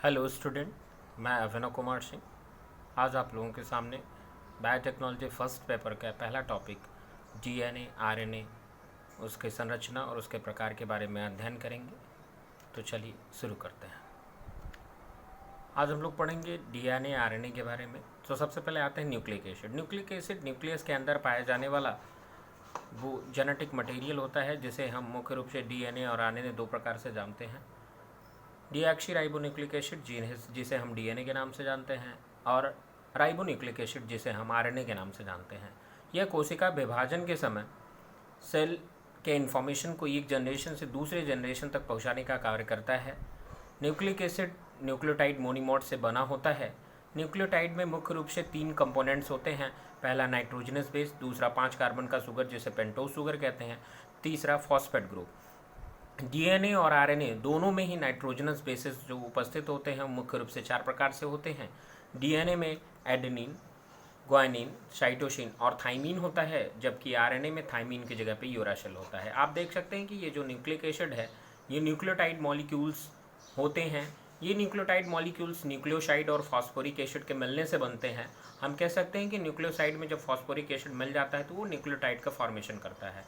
Hello student, मैं अभिनव कुमार सिंह। आज आप लोगों के सामने बायोटेक्नोलॉजी फर्स्ट पेपर का पहला टॉपिक डीएनए आरएनए उसके संरचना और उसके प्रकार के बारे में अध्ययन करेंगे। तो चलिए शुरू करते हैं। आज हम लोग पढ़ेंगे डीएनए आरएनए के बारे में। तो सबसे पहले आते हैं nucleic acid. Nucleic acid nucleus के अंदर पाया जाने वाला वो जेनेटिक मटेरियल होता है जिसे हम मुख्य रूप से डीएनए और आरएनए दो प्रकार से जानते हैं। डीऑक्सीराइबोन्यूक्लिक एसिड जिसे हम डीएनए के नाम से जानते हैं, और राइबोन्यूक्लिक एसिड जिसे हम आरएनए के नाम से जानते हैं। यह कोशिका विभाजन के समय सेल के इन्फॉर्मेशन को एक जनरेशन से दूसरे जनरेशन तक पहुंचाने का कार्य करता है। न्यूक्लिक एसिड न्यूक्लियोटाइड मोनोमर से बना होता है। न्यूक्लियोटाइड में मुख्य रूप से 3 कंपोनेंट्स होते हैं। पहला नाइट्रोजनस बेस, दूसरा 5 कार्बन का शुगर जिसे पेंटोज शुगर कहते हैं, तीसरा फॉस्फेट ग्रुप। डीएनए और आरएनए दोनों में ही नाइट्रोजनस बेसिस जो उपस्थित होते हैं मुख्य रूप से 4 प्रकार से होते हैं। डीएनए में एडेनिन, ग्वानिन, साइटोसिन और थाइमीन होता है, जबकि आरएनए में थाइमीन की जगह पे यूरासिल होता है। आप देख सकते हैं कि ये जो न्यूक्लिक एसिड है ये न्यूक्लियोटाइड मॉलिक्यूल्स होते हैं। ये न्यूक्लियोटाइड मॉलिक्यूल्स न्यूक्लियोसाइड और फॉस्फोरिक एसिड के मिलने से बनते हैं। हम कह सकते हैं कि न्यूक्लियोसाइड में जब फॉस्फोरिक एसिड मिल जाता है तो वो न्यूक्लियोटाइड का फॉर्मेशन करता है।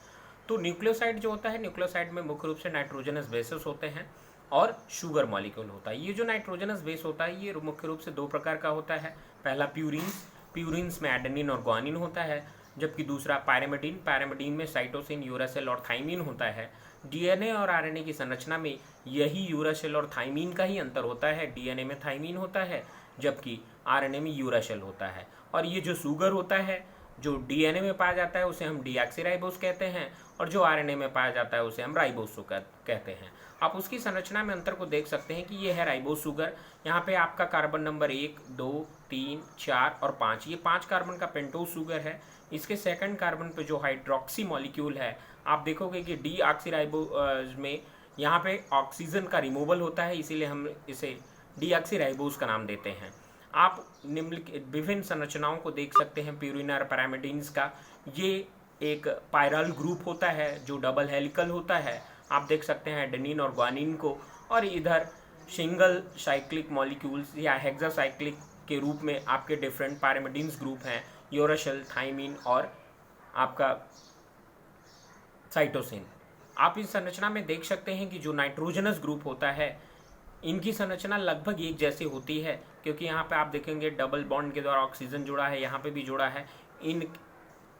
तो न्यूक्लियोसाइड जो होता है, न्यूक्लियोसाइड में मुख्य रूप से नाइट्रोजनस बेसेस होते हैं और शुगर मॉलिक्यूल होता है। ये जो नाइट्रोजनस बेस होता है ये मुख्य रूप से 2 प्रकार का होता है। पहला प्यूरिन्स में एडेनिन और ग्वानिन होता है, जबकि दूसरा पैरामिडीन में साइटोसिन, यूरासिल और थाइमीन होता है। डीएनए और आरएनए की संरचना में यही यूरासिल और थाइमीन का ही अंतर होता है। डीएनए में थाइमीन होता है जबकि आरएनए में यूरासिल होता है। और ये जो शुगर होता है जो डीएनए में पाया जाता है उसे हम डीऑक्सीराइबोस कहते हैं, और जो आरएनए में पाया जाता है उसे हम राइबोस शुगर कहते हैं। आप उसकी संरचना में अंतर को देख सकते हैं कि ये है राइबोस शुगर। यहाँ पे आपका कार्बन नंबर 1, 2, 3, 4 और 5, ये 5 कार्बन का पेंटोज शुगर है। इसके सेकंड कार्बन पे जो हाइड्रोक्सी मॉलिक्यूल है, आप देखोगे कि डीऑक्सीराइबोस में यहाँ पे ऑक्सीजन का रिमूवल होता है, इसीलिए हम इसे डीऑक्सीराइबोस का नाम देते हैं। आप निम्नलिखित विभिन्न संरचनाओं को देख सकते हैं प्यूरिन और पैरामिडीन्स का। ये एक पायरल ग्रुप होता है जो डबल हेलिकल होता है। आप देख सकते हैं एडेनिन और ग्वानिन को, और इधर सिंगल साइक्लिक मॉलिक्यूल्स या हेक्सासाइक्लिक के रूप में आपके डिफरेंट पैरामिडीन्स ग्रुप हैं, यूरासिल, थाइमीन और आपका साइटोसिन। आप इस संरचना में देख सकते हैं कि जो नाइट्रोजनस ग्रुप होता है इनकी संरचना लगभग एक जैसी होती है, क्योंकि यहाँ पे आप देखेंगे डबल बॉन्ड के द्वारा ऑक्सीजन जुड़ा है, यहाँ पे भी जुड़ा है। इन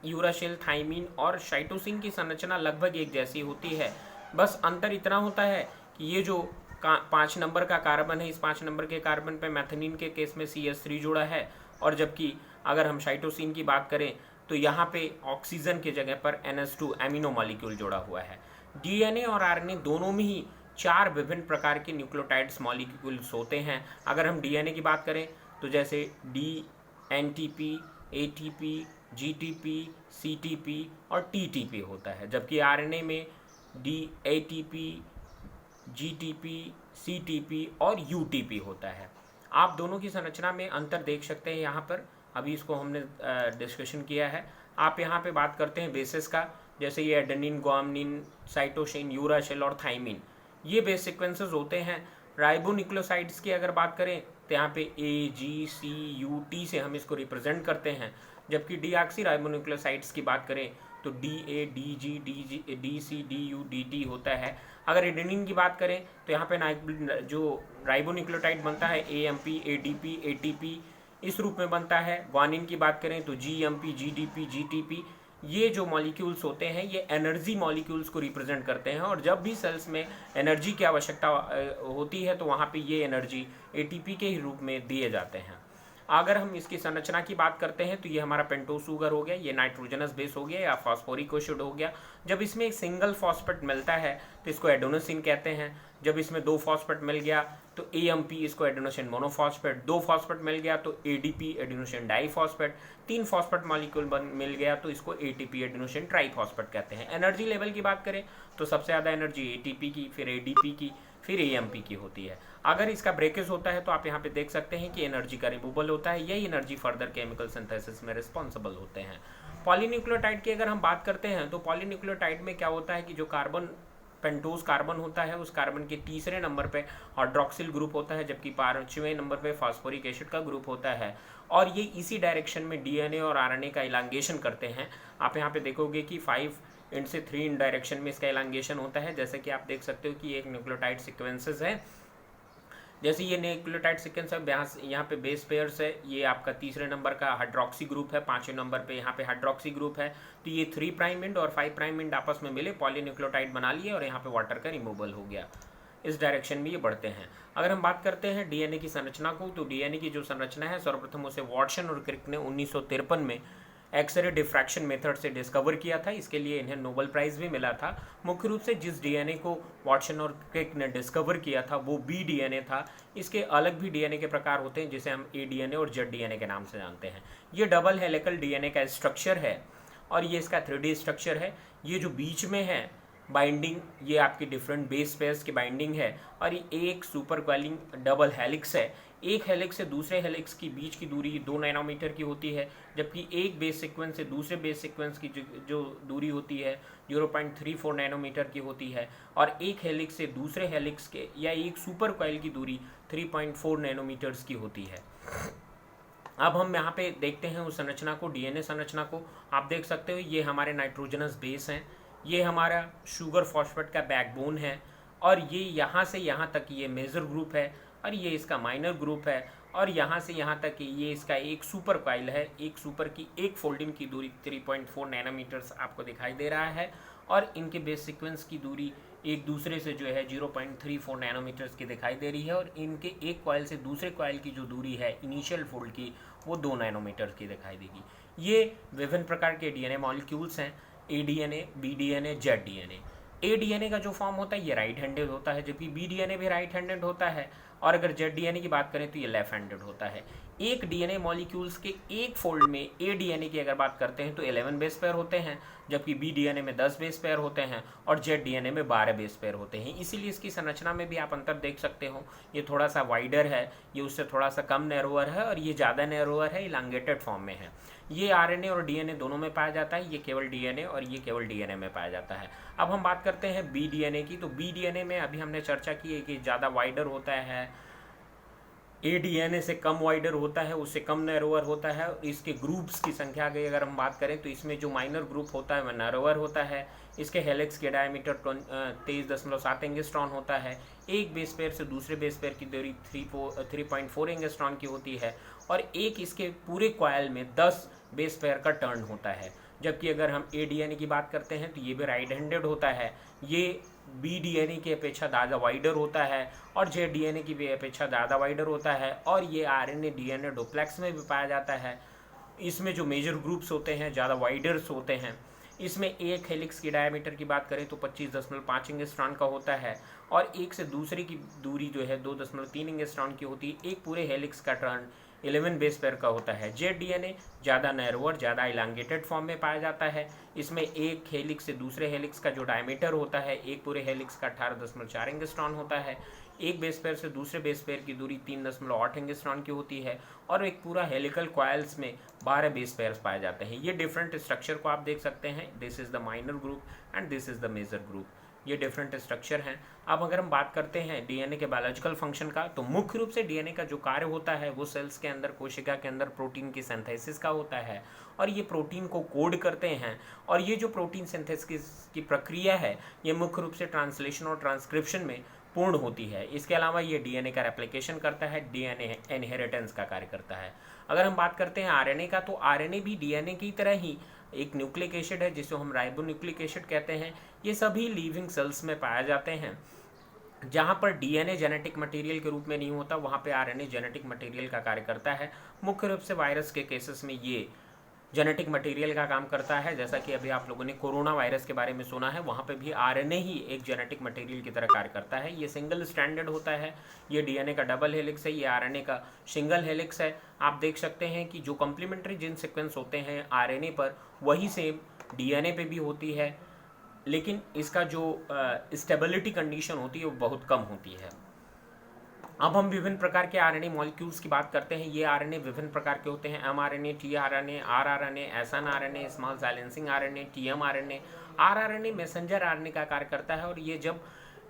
यूरासिल, थाइमीन और साइटोसिन की संरचना लगभग एक जैसी होती है। बस अंतर इतना होता है कि ये जो 5 नंबर का कार्बन है, इस 5 नंबर के कार्बन पे मैथेनिन के केस में CH3 जुड़ा है, और जबकि अगर हम साइटोसिन की बात करें तो यहाँ पे ऑक्सीजन की जगह पर NH2 एमिनो मॉलिक्यूल जुड़ा हुआ है। डीएनए और आरएनए दोनों में ही 4 विभिन्न प्रकार के न्यूक्लियोटाइड्स मॉलिक्यूल्स होते हैं। अगर हम डीएनए की बात करें तो जैसे DNTP, ATP, GTP, CTP और TTP होता है, जबकि आरएनए में DATP, GTP, CTP और UTP होता है। आप दोनों की संरचना में अंतर देख सकते हैं यहाँ पर। अभी इसको हमने डिस्कशन किया है। आप यहाँ पे बात करते हैं बेसिस का, जैसे ये एडेनिन, ग्वानिन, साइटोसिन, यूरासिल और थाइमीन, ये बेस सीक्वेंसेस होते हैं। राइबोन्यूक्लियोसाइड्स की अगर बात करें तो यहाँ पे AGCUT से हम इसको रिप्रेजेंट करते हैं, जबकि डीऑक्सी राइबोन्यूक्लियोसाइड्स की बात करें तो DADGDC होता है। अगर एडेनिन की बात करें तो यहाँ पे जो राइबोन्यूक्लियोटाइड बनता है AMP, ADP, ATP इस रूप में बनता है। ग्वानिन की बात करें तो GMP, GDP, GTP। ये जो मॉलिक्यूल्स होते हैं ये एनर्जी मॉलिक्यूल्स को रिप्रेजेंट करते हैं, और जब भी सेल्स में एनर्जी की आवश्यकता होती है तो वहाँ पे ये एनर्जी ATP के ही रूप में दिए जाते हैं। अगर हम इसकी संरचना की बात करते हैं तो ये हमारा पेंटोज शुगर हो गया, ये नाइट्रोजनस बेस हो गया या फॉस्फोरिक एसिड हो गया। जब इसमें एक सिंगल फॉस्फेट मिलता है तो इसको एडेनोसिन कहते हैं। जब इसमें 2 फॉस्फेट मिल गया तो AMP, इसको एडेनोसिन मोनोफॉस्फेट। 2 फॉस्फेट मिल गया तो ADP, adenosine diphosphate. 3 phosphate molecule मिल गया तो इसको ATP, एडेनोसिन ट्राइफॉस्फेट कहते हैं। एनर्जी लेवल की बात करें तो सबसे ज़्यादा एनर्जी ATP की, फिर ADP की, फिर AMP की होती है। अगर इसका ब्रेकेज होता है तो आप यहाँ पे देख सकते हैं कि एनर्जी का रिमूवल होता है। यही एनर्जी फर्दर केमिकल सिंथेसिस में रिस्पॉन्सिबल होते हैं। पॉलीन्यूक्लियोटाइड की अगर हम बात करते हैं तो पॉलीन्यूक्लियोटाइड में क्या होता है कि जो कार्बन पेंटोज कार्बन होता है, उस कार्बन के तीसरे नंबर पे हाइड्रोक्सिल ग्रुप होता है, जबकि 5वें नंबर पे फास्फोरिक एसिड का ग्रुप होता है। और ये इसी डायरेक्शन में डीएनए और आरएनए का इलांगेशन करते हैं। आप यहाँ पे देखोगे कि 5 इन डायरेक्शन में इसका इलांगेशन होता है। जैसे कि आप देख सकते हो कि एक न्यूक्लियोटाइड सीक्वेंसेस है, जैसे ये न्यूक्लियोटाइड सीक्वेंस है, यहाँ पे बेस पेयर्स है, ये आपका तीसरे नंबर का हाइड्रोक्सी ग्रुप है, 5वें नंबर पे यहाँ पे हाइड्रोक्सी ग्रुप है। तो ये 3 प्राइम एंड और 5 प्राइम एंड आपस में मिले पॉलीन्यूक्लियोटाइड बना लिए और यहाँ पे वाटर का रिमूवल हो गया। इस डायरेक्शन में ये बढ़ते हैं। अगर हम बात करते हैं डीएनए की संरचना को, तो डीएनए की जो संरचना है सर्वप्रथम उसे वॉटसन और क्रिक ने 1953 में एक्सरे डिफ्रैक्शन मेथड से डिस्कवर किया था। इसके लिए इन्हें नोबेल प्राइज़ भी मिला था। मुख्य रूप से जिस डीएनए को वॉटसन और क्रिक ने डिस्कवर किया था वो बी डीएनए था। इसके अलग भी डीएनए के प्रकार होते हैं जिसे हम ए डीएनए और जेड डीएनए के नाम से जानते हैं। ये डबल हेलिकल डीएनए का स्ट्रक्चर है और ये इसका 3D स्ट्रक्चर है। ये जो बीच में है बाइंडिंग, ये आपकी डिफरेंट बेस पेयर्स की बाइंडिंग है और ये एक सुपर क्वेलिंग डबल हेलिक्स है। एक हेलिक्स से दूसरे हेलिक्स की बीच की दूरी 2 नैनोमीटर की होती है, जबकि एक बेस सीक्वेंस से दूसरे बेस सीक्वेंस की जो दूरी होती है 0.34 नैनोमीटर की होती है और एक हेलिक्स से दूसरे हेलिक्स के या एक सुपर कॉइल की दूरी 3.4 नैनोमीटर्स की होती है। अब हम यहाँ पे देखते हैं उस संरचना को, डीएनए संरचना को। आप देख सकते हो ये हमारे नाइट्रोजनस बेस हैं, ये हमारा शुगर फॉस्फेट का बैकबोन है और ये यहाँ से यहाँ तक ये मेजर ग्रुप है और ये इसका माइनर ग्रुप है और यहाँ से यहाँ तक ये इसका एक सुपर कॉइल है। एक सुपर की एक फोल्डिंग की दूरी 3.4 नैनोमीटर्स आपको दिखाई दे रहा है और इनके बेस सीक्वेंस की दूरी एक दूसरे से जो है 0.34 नैनोमीटर्स की दिखाई दे रही है और इनके एक कॉइल से दूसरे कॉइल की जो दूरी है इनिशियल फोल्ड की वो 2 नैनोमीटर की दिखाई देगी। ये विभिन्न प्रकार के डीएनए मॉलिक्यूल्स हैं, A DNA, B DNA, Z DNA. A DNA का जो फॉर्म होता है ये राइट हैंडेड होता है, जबकि बी डीएनए भी राइट हैंडेड होता है और अगर जेड डीएनए की बात करें तो ये लेफ्ट हैंडेड होता है। एक डीएनए मॉलिक्यूल्स के एक फोल्ड में ए डीएनए की अगर बात करते हैं तो 11 बेस पेयर होते हैं, जबकि बी डीएनए में 10 बेस पेयर होते हैं और जेड डीएनए में 12 बेस पेयर होते हैं। इसीलिए इसकी संरचना में भी आप अंतर देख सकते हो, ये थोड़ा सा वाइडर है, ये उससे थोड़ा सा कम नैरोअर है और ये ज़्यादा नैरोअर है, इलांगेटेड फॉर्म में है। ये आरएनए और डीएनए दोनों में पाया जाता है, ये केवल डीएनए और ये केवल डीएनए में पाया जाता है। अब हम बात करते हैं बी डीएनए की, तो बी डीएनए में अभी हमने चर्चा की है कि ज़्यादा वाइडर होता है, ए डीएनए से कम वाइडर होता है, उससे कम नैरोअर होता है। इसके ग्रुप्स की संख्या की अगर हम बात करें तो इसमें जो माइनर ग्रुप होता है वह नैरोअर होता है। इसके हेलिक्स के डायमीटर 23.7 एंगस्ट्रॉन होता है। एक बेस पेयर से दूसरे बेस पेयर की दूरी 3.4 एंगस्ट्रॉन की होती है और एक इसके पूरे कॉइल में 10 बेस पेयर का टर्न होता है। जबकि अगर हम ए डीएनए की बात करते हैं तो ये भी राइट हैंडेड होता है, ये बी डीएनए की अपेक्षा ज़्यादा वाइडर होता है और जेड डीएनए की भी अपेक्षा ज़्यादा वाइडर होता है और ये आरएनए डीएनए डुप्लेक्स में भी पाया जाता है। इसमें जो मेजर ग्रुप्स होते हैं ज़्यादा वाइडर्स होते हैं। इसमें एक हेलिक्स की डायमीटर की बात करें तो 25.5 एंगस्ट्रॉन का होता है और एक से दूसरे की दूरी जो है 2.3 एंगस्ट्रॉन की होती है। एक पूरे हेलिक्स का टर्न 11 बेस पेयर का होता है। जेड डीएनए ज़्यादा नैरोअर, ज़्यादा इलांगेटेड फॉर्म में पाया जाता है। इसमें एक हेलिक्स से दूसरे हेलिक्स का जो डायमीटर होता है एक पूरे हेलिक्स का 18.4 एंगस्ट्रॉन होता है। एक बेस पेयर से दूसरे बेस पेयर की दूरी 3.8 एंगस्ट्रॉन की होती है और एक पूरा हेलिकल कॉइल्स में 12 बेस पेयर्स पाए जाते हैं। ये डिफरेंट स्ट्रक्चर को आप देख सकते हैं, this is the minor group and this is the major group. ये डिफरेंट स्ट्रक्चर हैं। अब अगर हम बात करते हैं डीएनए के बायोलॉजिकल फंक्शन का, तो मुख्य रूप से डीएनए का जो कार्य होता है वो सेल्स के अंदर, कोशिका के अंदर प्रोटीन की सिंथेसिस का होता है और ये प्रोटीन को कोड करते हैं और ये जो प्रोटीन सिंथेसिस की प्रक्रिया है ये मुख्य रूप से ट्रांसलेशन और ट्रांसक्रिप्शन में पूर्ण होती है। इसके अलावा ये डीएनए का रेप्लिकेशन करता है, डीएनए इनहेरिटेंस का कार्य करता है। अगर हम बात करते हैं आरएनए का, तो आरएनए भी डीएनए की तरह ही एक न्यूक्लिक एसिड है जिसे हम राइबोन्यूक्लिक एसिड कहते हैं। ये सभी लिविंग सेल्स में पाया जाते हैं। जहाँ पर डीएनए जेनेटिक मटेरियल के रूप में नहीं होता वहाँ पे आरएनए जेनेटिक मटेरियल का कार्य करता है। मुख्य रूप से वायरस के केसेस में ये जेनेटिक मटेरियल का काम करता है। जैसा कि अभी आप लोगों ने कोरोना वायरस के बारे में सुना है, वहाँ पे भी आरएनए ही एक जेनेटिक मटेरियल की तरह कार्य करता है। ये सिंगल स्ट्रैंडेड होता है, ये डीएनए का डबल हेलिक्स है, ये आरएनए का सिंगल हेलिक्स है। आप देख सकते हैं कि जो कम्प्लीमेंट्री जीन सीक्वेंस होते हैं आरएनए पर वही सेम डीएनए पे भी होती है, लेकिन इसका जो स्टेबिलिटी कंडीशन होती है वो बहुत कम होती है। अब हम विभिन्न प्रकार के आरएनए मॉलिक्यूल्स की बात करते हैं। ये आरएनए विभिन्न प्रकार के होते हैं, mRNA, tRNA, rRNA, snRNA, small silencing RNA, tmRNA. RRNA messenger RNA का कार्य करता है और ये जब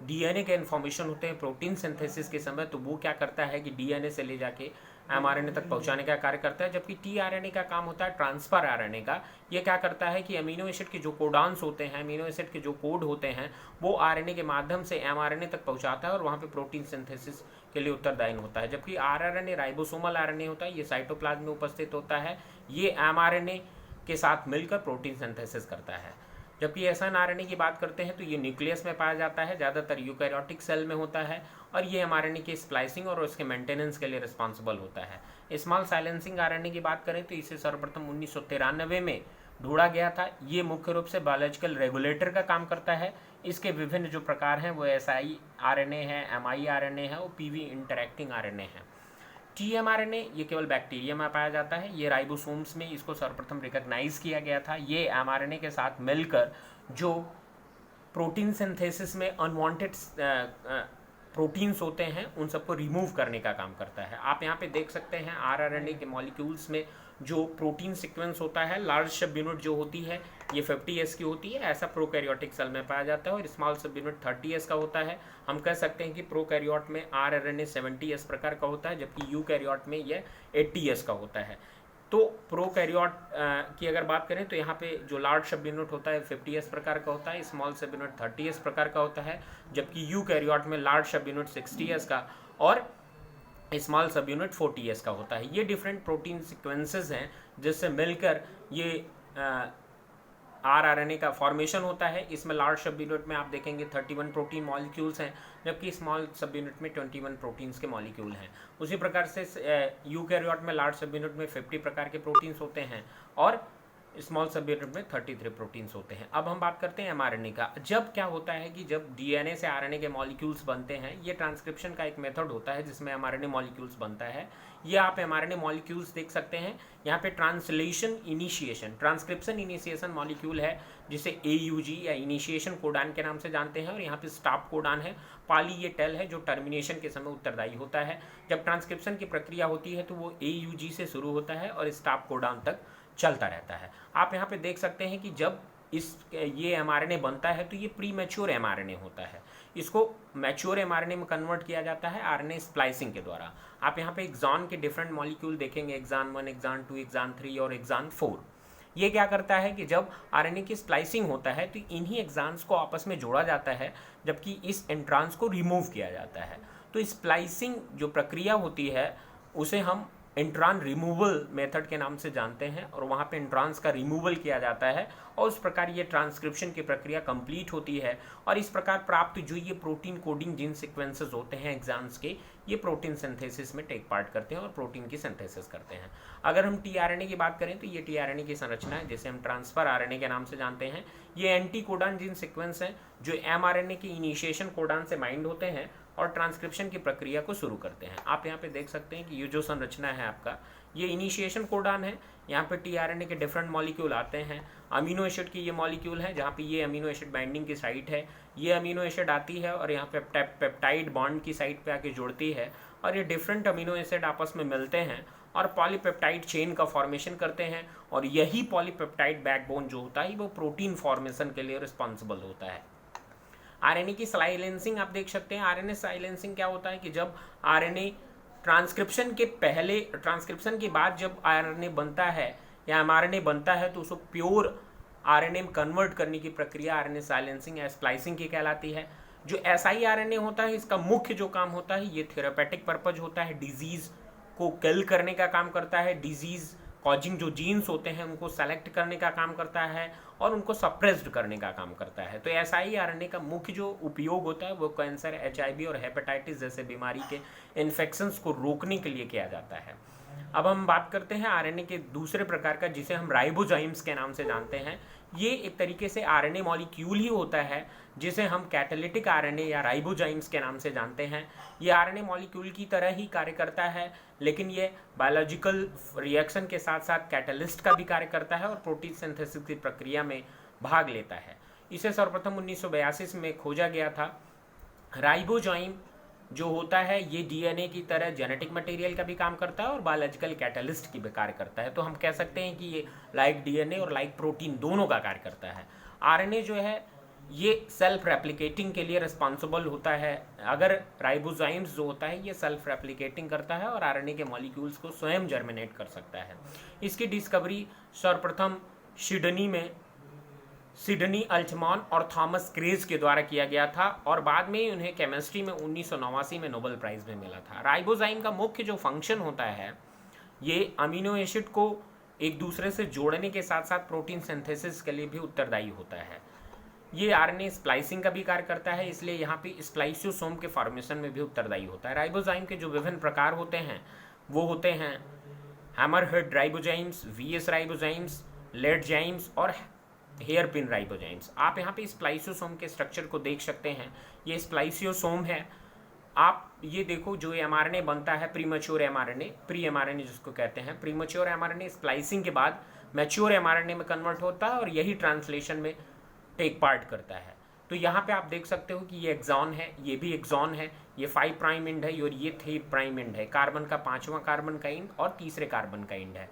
डीएनए के इन्फॉर्मेशन होते हैं प्रोटीन सिंथेसिस के समय, तो वो क्या करता है कि डीएनए से ले जाके एमआरएनए तक पहुंचाने का कार्य करता है। जबकि टीआरएनए का काम होता है ट्रांसफर आरएनए का। ये क्या करता है कि अमीनो एसिड के जो कोडान्स होते हैं, अमीनो एसिड के जो कोड होते हैं, वो आरएनए के माध्यम से एमआरएनए तक पहुंचाता है और वहाँ पे प्रोटीन सिंथेसिस के लिए उत्तरदायी होता है। जबकि आरआरएनए राइबोसोमल आरएनए होता है, ये साइटोप्लाज्म में उपस्थित होता है, ये एमआरएनए के साथ मिलकर प्रोटीन सिंथेसिस करता है। जबकि एसएनआरएनए की बात करते हैं तो ये न्यूक्लियस में पाया जाता है, ज़्यादातर यूकैरियोटिक सेल में होता है और ये एमआरएनए के स्प्लाइसिंग और उसके मेंटेनेंस के लिए रिस्पॉन्सिबल होता है। स्मॉल साइलेंसिंग आरएनए की बात करें तो इसे सर्वप्रथम 1993 में ढूंढा गया था। ये मुख्य रूप से बायोलॉजिकल रेगुलेटर का काम करता है। इसके विभिन्न जो प्रकार हैं वो एसआई आरएनए है, एमआई आरएनए है और पीवी इंटरैक्टिंग आरएनए है। टीएमआरएनए ये केवल बैक्टीरिया में पाया जाता है, ये राइबोसोम्स में इसको सर्वप्रथम रिकॉग्नाइज किया गया था। ये एमआरएनए के साथ मिलकर जो प्रोटीन सिंथेसिस में अनवांटेड प्रोटीन्स होते हैं उन सबको रिमूव करने का काम करता है। आप यहाँ पे देख सकते हैं आरआरएनए के मॉलिक्यूल्स में जो प्रोटीन सीक्वेंस होता है, लार्ज सब यूनिट जो होती है ये 50s की होती है, ऐसा प्रोकैरियोटिक सेल में पाया जाता है, और स्मॉल सब यूनिट 30s का होता है। हम कह सकते हैं कि प्रोकैरियोट में आरआरएनए 70s प्रकार का होता है, जबकि यूकैरियोट में यह 80s का होता है। तो प्रोकैरियोट की अगर बात करें तो यहाँ पे जो लार्ज सब यूनिट होता है 50s प्रकार का होता है, स्मॉल सब यूनिट 30s प्रकार का होता है, जबकि यूकैरियोट में लार्ज सब यूनिट 60s का और स्मॉल सब यूनिट 40s का होता है। ये डिफरेंट प्रोटीन सीक्वेंसेस हैं जिससे मिलकर ये आरआरएनए का फॉर्मेशन होता है। इसमें लार्ज सब यूनिट में आप देखेंगे 31 प्रोटीन मॉलिक्यूल्स हैं, जबकि स्मॉल सब यूनिट में 21 प्रोटीन्स के मॉलिक्यूल हैं। उसी प्रकार से यूकैरियोट में लार्ज सब यूनिट में 50 प्रकार के प्रोटीन्स होते हैं और स्मॉल सब यूनिट में 33 प्रोटीन्स होते हैं। अब हम बात करते हैं एमआरएनए का। जब क्या होता है कि जब डीएनए से आरएनए के मॉलिक्यूल्स बनते हैं, ये ट्रांसक्रिप्शन का एक मेथड होता है जिसमें एमआरएनए मॉलिक्यूल्स बनता है। ये आप एमआरएनए मॉलिक्यूल्स देख सकते हैं यहाँ पे। Translation initiation, transcription initiation molecule है जिसे एयूजी या इनिशिएशन कोडान के नाम से जानते हैं, और यहाँ पे स्टॉप कोडान है। पाली ये टेल है जो टर्मिनेशन के समय उत्तरदायी होता है। जब ट्रांसक्रिप्शन की प्रक्रिया होती है तो वो एयूजी से शुरू होता है और स्टॉप कोडान तक चलता रहता है। आप यहाँ पे देख सकते हैं कि जब ये एमआरएनए बनता है तो ये प्री मैच्योर एमआरएनए होता है। इसको मैच्योर एमआरएनए में कन्वर्ट किया जाता है आरएनए स्प्लाइसिंग के द्वारा। आप यहाँ पे एक्सॉन के डिफरेंट मॉलिक्यूल देखेंगे, एक्सॉन 1, एक्सॉन 2, एक्सॉन 3 और एक्सॉन 4। ये क्या करता है कि जब आरएनए की स्प्लाइसिंग होता है तो इन्हीं एक्सॉन्स को आपस में जोड़ा जाता है, जबकि इस एंट्रांस को रिमूव किया जाता है। तो स्प्लाइसिंग जो प्रक्रिया होती है उसे हम इंट्रॉन रिमूवल मेथड के नाम से जानते हैं, और वहाँ पे इंट्रॉन्स का रिमूवल किया जाता है और उस प्रकार ये ट्रांसक्रिप्शन की प्रक्रिया कंप्लीट होती है। और इस प्रकार प्राप्त जो ये प्रोटीन कोडिंग जिन सीक्वेंसेस होते हैं एक्सॉन्स के, ये प्रोटीन सिंथेसिस में टेक पार्ट करते हैं और प्रोटीन की सिंथेसिस करते हैं। अगर हम टीआरएनए की बात करें तो ये टीआरएनए की संरचना है जिसे हम ट्रांसफर आरएनए के नाम से जानते हैं। ये एंटी कोडान जिन सीक्वेंस हैं जो एमआरएनए के इनिशिएशन कोडान से बाइंड होते हैं और ट्रांसक्रिप्शन की प्रक्रिया को शुरू करते हैं। आप यहाँ पे देख सकते हैं कि ये जो संरचना है आपका, ये इनिशिएशन कोडान है। यहाँ पे टीआरएनए के डिफरेंट मॉलिक्यूल आते हैं। अमीनो एसिड की ये मॉलिक्यूल है जहाँ पे ये अमीनो एसिड बाइंडिंग की साइट है। ये अमीनो एसिड आती है और यहाँ पे पेप्टाइड बॉन्ड की साइट पे आके जुड़ती है, और ये डिफरेंट अमीनो एसिड आपस में मिलते हैं और पॉलीपेप्टाइड चेन का फॉर्मेशन करते हैं, और यही पॉलीपेप्टाइड बैकबोन जो होता है वो प्रोटीन फॉर्मेशन के लिए रिस्पॉन्सिबल होता है। आरएनए की साइलेंसिंग आप देख सकते हैं। आरएनए साइलेंसिंग क्या होता है कि जब आरएनए ट्रांसक्रिप्शन के पहले, ट्रांसक्रिप्शन के बाद जब आरएनए बनता है या एमआरएनए बनता है तो उसको प्योर आरएनए में कन्वर्ट करने की प्रक्रिया आरएनए साइलेंसिंग या स्प्लाइसिंग की कहलाती है। जो एसआई आरएनए होता है इसका मुख्य जो काम होता है ये थेरापेटिक पर्पज होता है, डिजीज को किल करने का काम करता है, डिजीज कॉजिंग जो जीन्स होते हैं उनको सेलेक्ट करने का काम करता है और उनको सप्रेस्ड करने का काम करता है। तो एसआई आरएनए का मुख्य जो उपयोग होता है वो कैंसर, एचआईवी और हेपेटाइटिस जैसे बीमारी के इन्फेक्शंस को रोकने के लिए किया जाता है। अब हम बात करते हैं आरएनए के दूसरे प्रकार का जिसे हम राइबोजाइम्स के नाम से जानते हैं। ये एक तरीके से आरएनए मॉलिक्यूल ही होता है जिसे हम कैटालिटिक आरएनए या राइबोजाइम्स के नाम से जानते हैं। ये आरएनए मॉलिक्यूल की तरह ही कार्य करता है, लेकिन ये बायोलॉजिकल रिएक्शन के साथ साथ कैटलिस्ट का भी कार्य करता है और प्रोटीन सिंथेसिस की प्रक्रिया में भाग लेता है। इसे सर्वप्रथम 1982 में खोजा गया था। राइबोजाइम जो होता है ये डीएनए की तरह जेनेटिक मटेरियल का भी काम करता है और बायोलॉजिकल कैटलिस्ट की भी कार्य करता है। तो हम कह सकते हैं कि ये लाइक डीएनए और लाइक प्रोटीन दोनों का कार्य करता है। आरएनए जो है ये सेल्फ रेप्लिकेटिंग के लिए रिस्पॉन्सिबल होता है। अगर राइबोजाइम्स जो होता है ये सेल्फ रेप्लिकेटिंग करता है और आरएनए के मॉलिक्यूल्स को स्वयं जर्मिनेट कर सकता है। इसकी डिस्कवरी सर्वप्रथम सिडनी अल्टमैन और थॉमस क्रेज के द्वारा किया गया था और बाद में उन्हें केमिस्ट्री में 1989 में नोबेल प्राइज में मिला था। राइबोजाइम का मुख्य जो फंक्शन होता है ये अमीनो एसिड को एक दूसरे से जोड़ने के साथ साथ प्रोटीन सिंथेसिस के लिए भी उत्तरदायी होता है। ये आरएनए स्प्लाइसिंग का भी कार्य करता है, इसलिए यहाँ पे स्प्लाइसियोसोम के फॉर्मेशन में भी उत्तरदायी होता है। राइबोजाइम के जो विभिन्न प्रकार होते हैं वो होते हैं हैमरहेड राइबोजाइम्स, वीएस राइबोजाइम्स, लेडजाइम्स और हेयरपिन राइबोजाइम्स। आप यहाँ पे स्प्लाइसियोसोम के स्ट्रक्चर को देख सकते हैं। ये स्प्लाइसियोसोम है। आप ये देखो जो एमआरएनए बनता है प्रीमैच्योर एमआरएनए, प्री एमआरएनए जिसको कहते हैं, प्रीमैच्योर एमआरएनए स्प्लाइसिंग के बाद मैच्योर एमआरएनए में कन्वर्ट होता है और यही ट्रांसलेशन में टेक पार्ट करता है। तो यहाँ पे आप देख सकते हो कि ये एक्सॉन है, ये भी एक्सॉन है, ये 5 प्राइम एंड है और ये 3 प्राइम एंड है। कार्बन का 5वां कार्बन का एंड और तीसरे कार्बन का एंड है।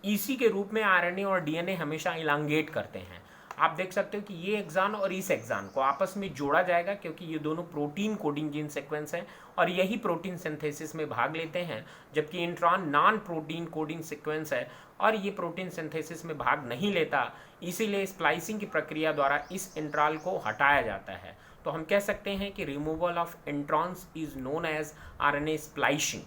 इसी के रूप में आरएनए और डीएनए हमेशा इलांगेट करते हैं। आप देख सकते हो कि ये एक्सॉन और इस एक्सॉन को आपस में जोड़ा जाएगा क्योंकि ये दोनों प्रोटीन कोडिंग जीन सीक्वेंस हैं और यही प्रोटीन सिंथेसिस में भाग लेते हैं, जबकि intron non protein coding sequence है और ये प्रोटीन सिंथेसिस में भाग नहीं लेता। इसीलिए स्प्लाइसिंग की प्रक्रिया द्वारा इस इंट्रॉन को हटाया जाता है। तो हम कह सकते हैं कि removal of introns is known as RNA splicing.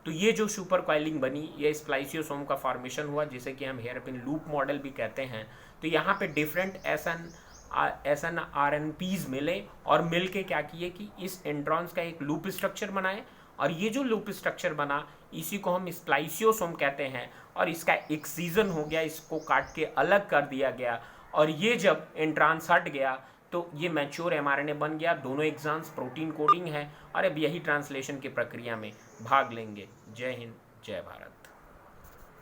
तो ये जो सुपर कॉइलिंग बनी, ये स्प्लाइसियोसोम का फॉर्मेशन हुआ जिसे कि हम हेयरपिन लूप मॉडल भी कहते हैं। तो यहाँ पे डिफरेंट एसएन आरएनपीज मिले और मिल के क्या किए कि इस इंट्रॉन्स का एक लूप स्ट्रक्चर बनाए और ये जो लूप स्ट्रक्चर बना इसी को हम स्प्लाइसियोसोम कहते हैं और इसका एक्सीजन हो गया, इसको काट के अलग कर दिया गया और ये जब इंट्रॉन्स हट गया तो ये मैच्योर एमआरएनए बन गया। दोनों एग्जाम्स प्रोटीन कोडिंग है और अब यही ट्रांसलेशन की प्रक्रिया में भाग लेंगे। जय हिंद, जय भारत।